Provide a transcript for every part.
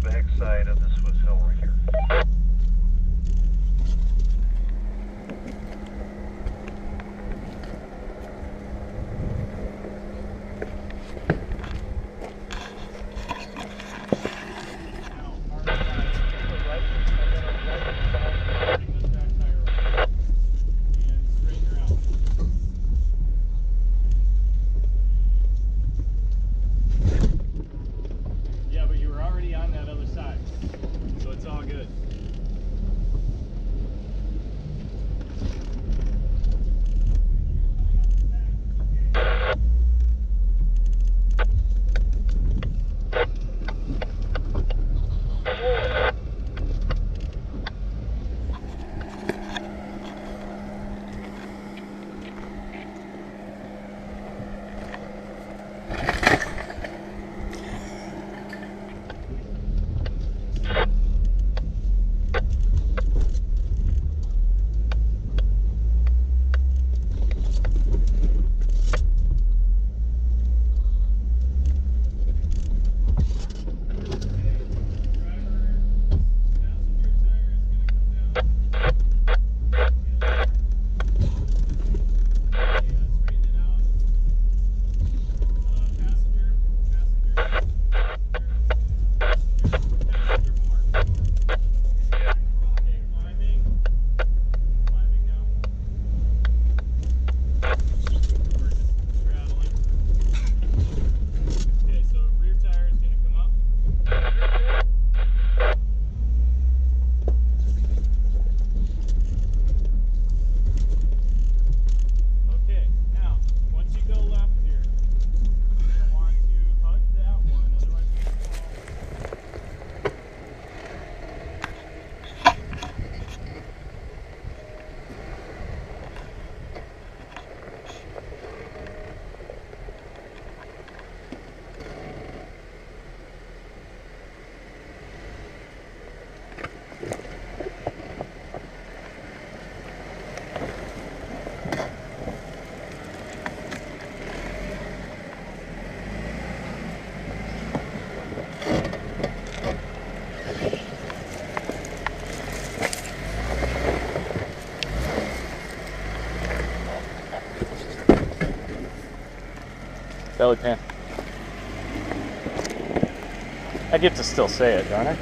the back side of the Swiss hill right here. Yeah, but you were already on that other side, so it's all good. Belly pan. I get to still say it, don't I?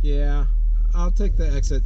Yeah, I'll take the exit.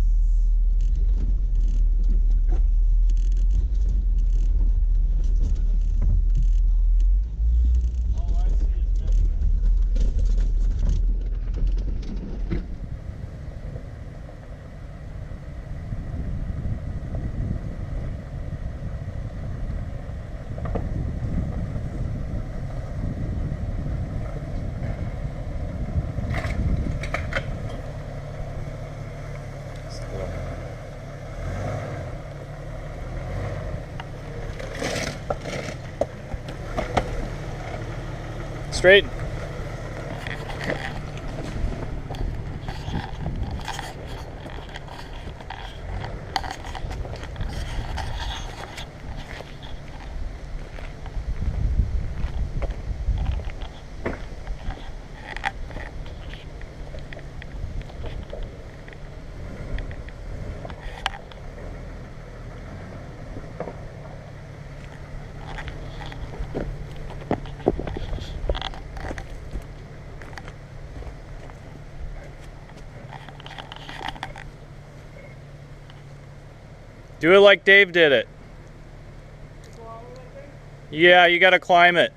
Straight. Do it like Dave did it. Yeah, you gotta climb it.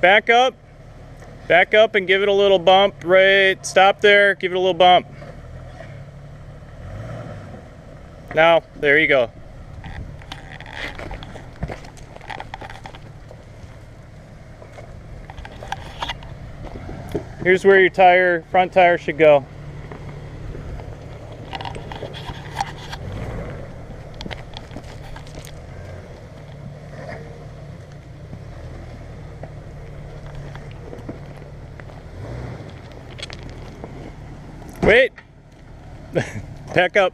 Back up. Back up and give it a little bump. Right, stop there, give it a little bump. Now, there you go. Here's where your front tire should go. Wait! Back up.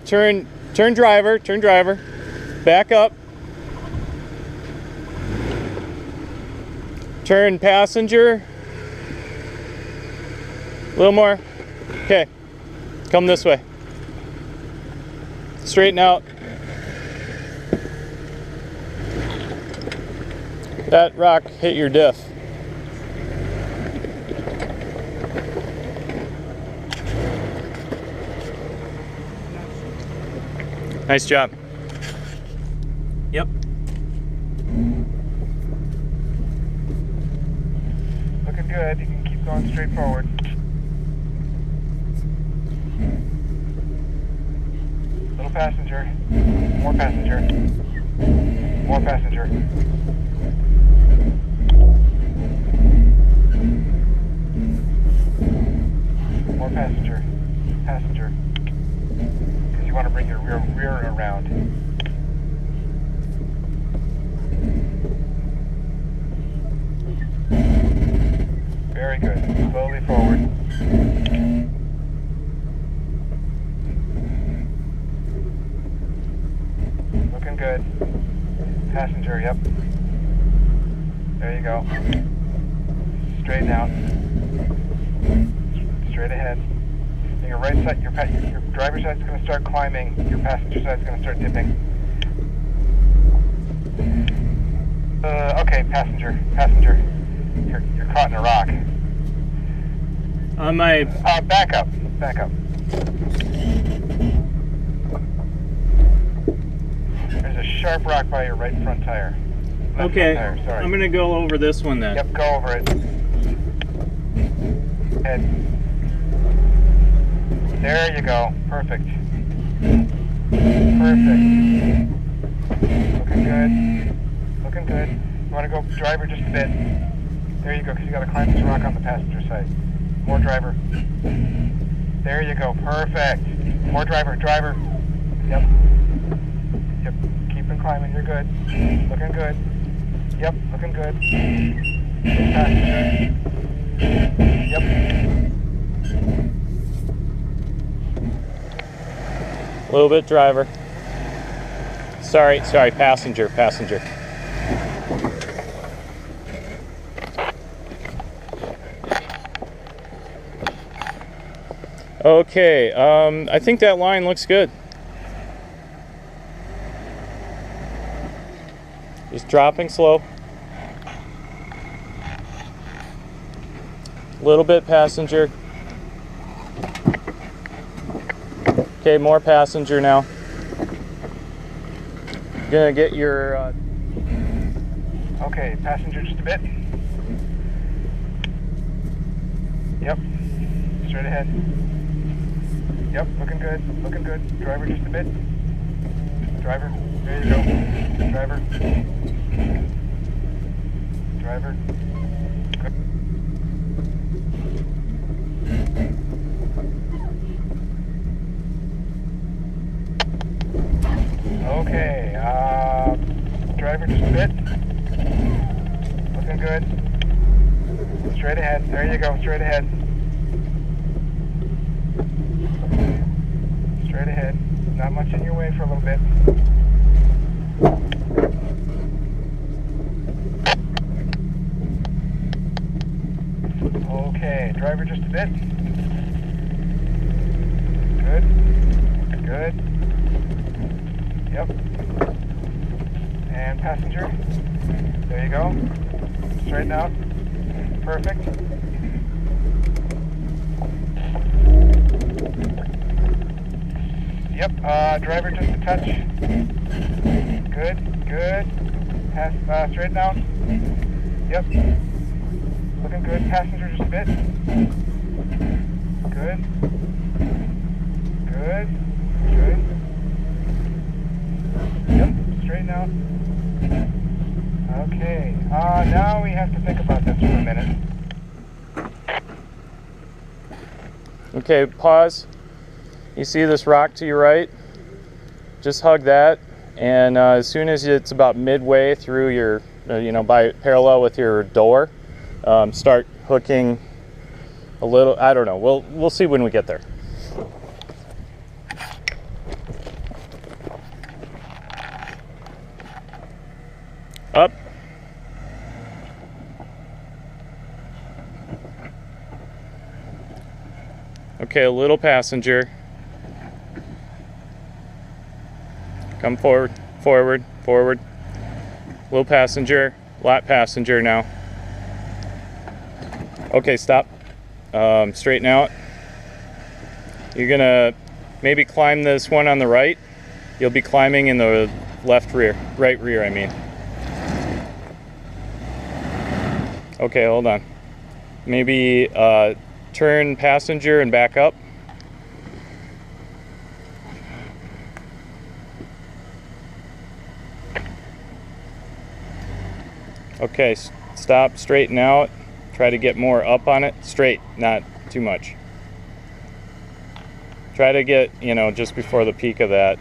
Turn driver. Back up. Turn passenger. A little more. Okay. Come this way. Straighten out. That rock hit your diff. Nice job. Yep. Looking good. You can keep going straight forward. Little passenger. More passenger. More passenger. More passenger. Passenger. Because you want to bring your rear around. Very good. Slowly forward. Looking good. Passenger, yep. There you go. Straighten out. Straight ahead. And your right side, your driver's side is going to start climbing. Your passenger side is going to start dipping. Okay, passenger. You're caught in a rock. On my... Back up. There's a sharp rock by your right front tire. Left Okay, front tire, sorry. I'm gonna go over this one then. Yep, go over it. Head. There you go. Perfect. Looking good. You want to go driver just a bit. There you go, because you got to climb this rock on the passenger side. More driver. There you go. Perfect. More driver. Yep. Keep on climbing. You're good. Looking good. Yep. Looking good. Passenger. Yep. A little bit driver. Sorry, passenger. Okay, I think that line looks good. Just dropping slow. A little bit passenger. Okay, more passenger now. Gonna get your... Okay, passenger just a bit. Yep. Straight ahead. Yep, looking good. Driver just a bit. Driver, there you go. Driver. Good. Okay, driver just a bit. Looking good. Straight ahead. There you go, straight ahead. Straight ahead. Not much in your way for a little bit. Okay, driver just a bit. Good. Yep. And passenger. There you go. Straighten out. Perfect. Yep. Driver just a touch. Good. Straighten out. Yep. Looking good. Passenger just a bit. Good. Good. Good. Yep. Straighten out. Okay. Now we have to think about this for a minute. Okay, pause. You see this rock to your right? Just hug that, and as soon as it's about midway through your, by parallel with your door, start hooking a little. I don't know. We'll see when we get there. Up. Okay, a little passenger. Come forward, forward, forward. Little passenger, lot passenger now. Okay, stop. Straighten out. You're gonna maybe climb this one on the right. You'll be climbing in the right rear, I mean. Okay, hold on. Maybe turn passenger and back up. Okay, stop, straighten out. Try to get more up on it. Straight, not too much. Try to get, just before the peak of that.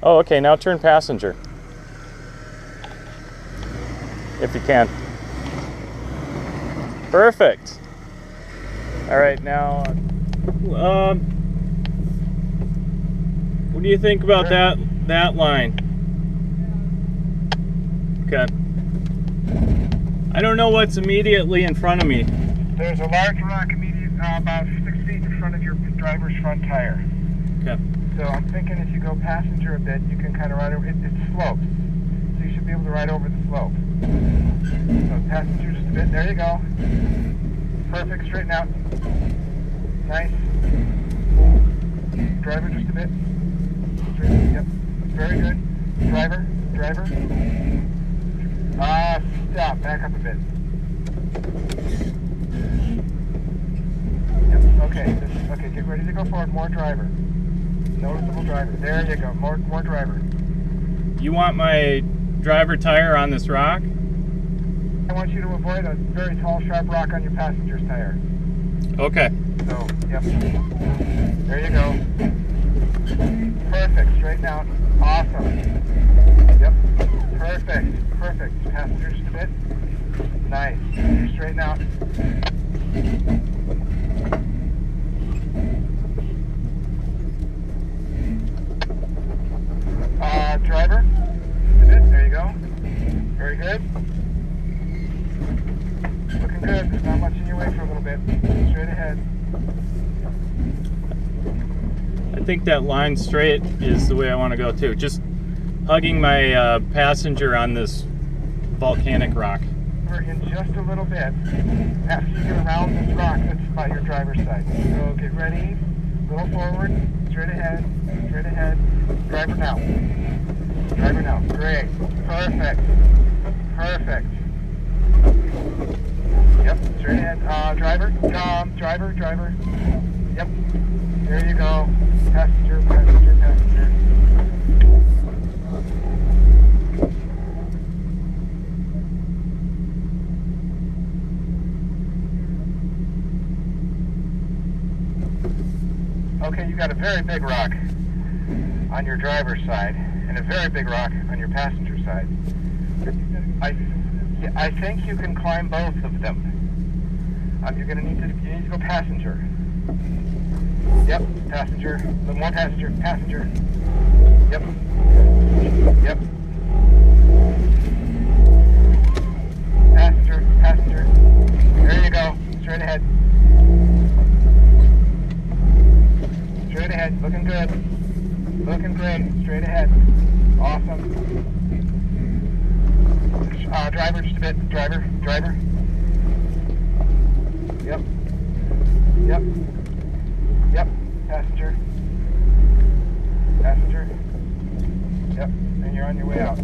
Oh, okay, now turn passenger. If you can. Perfect. All right, now, what do you think about that line? Okay. I don't know what's immediately in front of me. There's a large rock about 6 feet in front of your driver's front tire. Okay. So I'm thinking if you go passenger a bit, you can kind of ride over it. It slopes, so you should be able to ride over the slope. So passenger just a bit. There you go. Perfect. Straighten out. Nice. Driver just a bit. Straighten. Yep. Very good. Driver. Stop. Back up a bit. Yep. Okay. Get ready to go forward. More driver. Noticeable driver. There you go. More driver. You want my driver tire on this rock? I want you to avoid a very tall, sharp rock on your passenger's tire. Okay. So, yep. There you go. Perfect. Straighten out. Awesome. Yep. Perfect. Passenger just a bit. Nice. Straighten out. Driver. There you go. Very good. Looking good. There's not much in your way for a little bit. Straight ahead. I think that line straight is the way I want to go too. Just hugging my passenger on this volcanic rock. In just a little bit, after you get around this rock that's by your driver's side. So get ready. A little forward. Straight ahead. Driver now. Great. Perfect. Yep. Straight ahead. Driver. Yep. There you go. Passenger. Okay, you got a very big rock on your driver's side and a very big rock on your passenger side. I think you can climb both of them. You're going to need to go passenger. Yep, passenger. A little more passenger. Yep. Passenger. There you go. Straight ahead. Looking good. Looking great. Straight ahead. Awesome. Driver just a bit. Driver. Yep. Passenger. Yep, and you're on your way out.